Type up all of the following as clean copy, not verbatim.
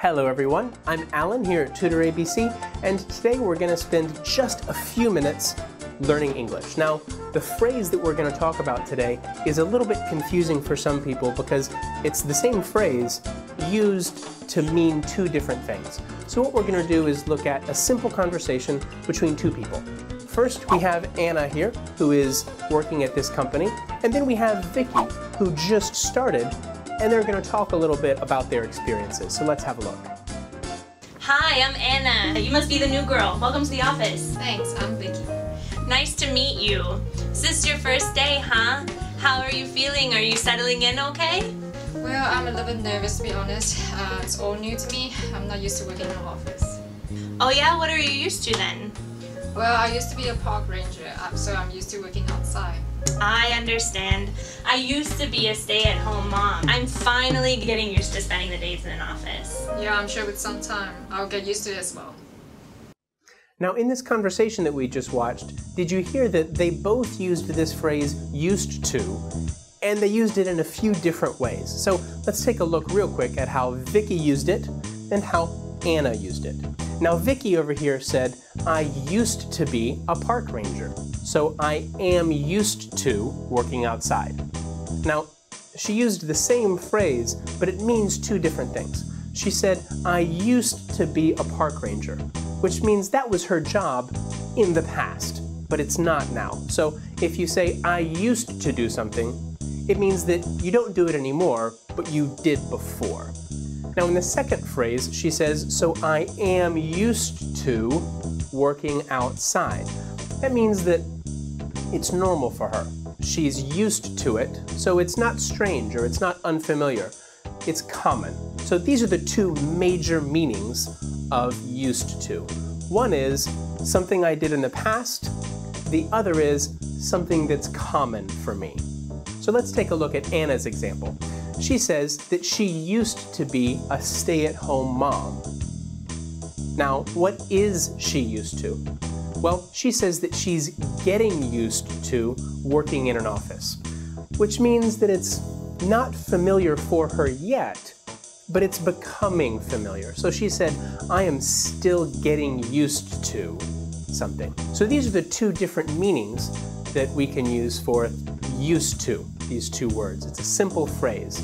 Hello everyone, I'm Alan here at TutorABC, and today we're going to spend just a few minutes learning English. Now, the phrase that we're going to talk about today is a little bit confusing for some people because it's the same phrase used to mean two different things. So what we're going to do is look at a simple conversation between two people. First, we have Anna here, who is working at this company, and then we have Vicky, who just started, and they're going to talk a little bit about their experiences. So let's have a look. Hi, I'm Anna. You must be the new girl. Welcome to the office. Thanks, I'm Vicky. Nice to meet you. Is this your first day, huh? How are you feeling? Are you settling in okay? Well, I'm a little bit nervous to be honest. It's all new to me. I'm not used to working in an office. Oh yeah? What are you used to then? Well, I used to be a park ranger, so I'm used to working outside. I understand. I used to be a stay-at-home mom. I'm finally getting used to spending the days in an office. Yeah, I'm sure with some time, I'll get used to it as well. Now, in this conversation that we just watched, did you hear that they both used this phrase, used to, and they used it in a few different ways? So let's take a look real quick at how Vicky used it and how Anna used it. Now, Vicky over here said, I used to be a park ranger, so I am used to working outside. Now, she used the same phrase, but it means two different things. She said, I used to be a park ranger, which means that was her job in the past, but it's not now. So if you say, I used to do something, it means that you don't do it anymore, but you did before. Now in the second phrase, she says, so I am used to working outside. That means that it's normal for her. She's used to it, so it's not strange or it's not unfamiliar. It's common. So these are the two major meanings of used to. One is something I did in the past. The other is something that's common for me. So let's take a look at Anna's example. She says that she used to be a stay-at-home mom. Now, what is she used to? Well, she says that she's getting used to working in an office, which means that it's not familiar for her yet, but it's becoming familiar. So she said, I am still getting used to something. So these are the two different meanings that we can use for used to, these two words. It's a simple phrase.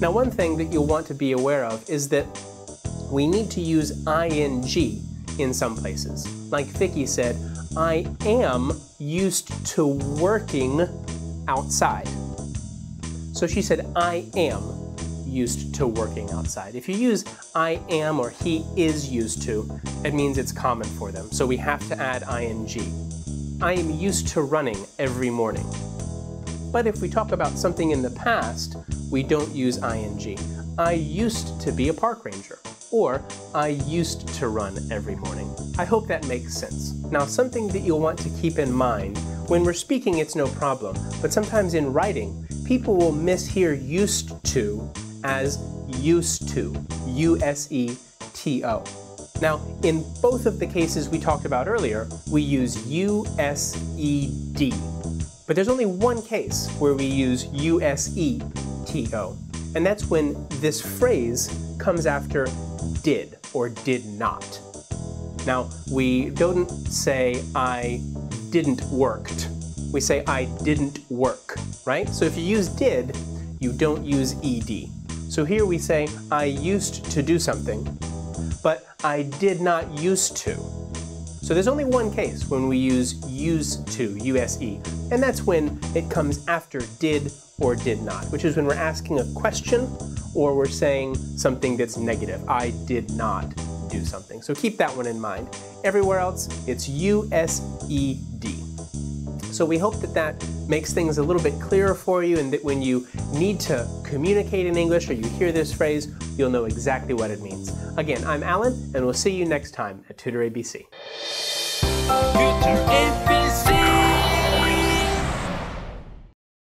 Now, one thing that you'll want to be aware of is that we need to use ing in some places. Like Vicky said, I am used to working outside. So she said, I am used to working outside. If you use I am or he is used to, it means it's common for them. So we have to add ing. I am used to running every morning. But if we talk about something in the past, we don't use ing. I used to be a park ranger, or I used to run every morning. I hope that makes sense. Now, something that you'll want to keep in mind, when we're speaking it's no problem, but sometimes in writing, people will mishear used to as used to, U-S-E-T-O. Now, in both of the cases we talked about earlier, we use U-S-E-D. But there's only one case where we use U-S-E-T-O, and that's when this phrase comes after did or did not. Now, we don't say I didn't worked. We say I didn't work, right? So if you use did, you don't use ed. So here we say I used to do something, but I did not used to. So there's only one case when we use used to, U-S-E, and that's when it comes after did or did not, which is when we're asking a question or we're saying something that's negative. I did not do something. So keep that one in mind. Everywhere else, it's U-S-E-D. So we hope that that makes things a little bit clearer for you, and that when you need to communicate in English or you hear this phrase, you'll know exactly what it means. Again, I'm Alan, and we'll see you next time at TutorABC. TutorABC.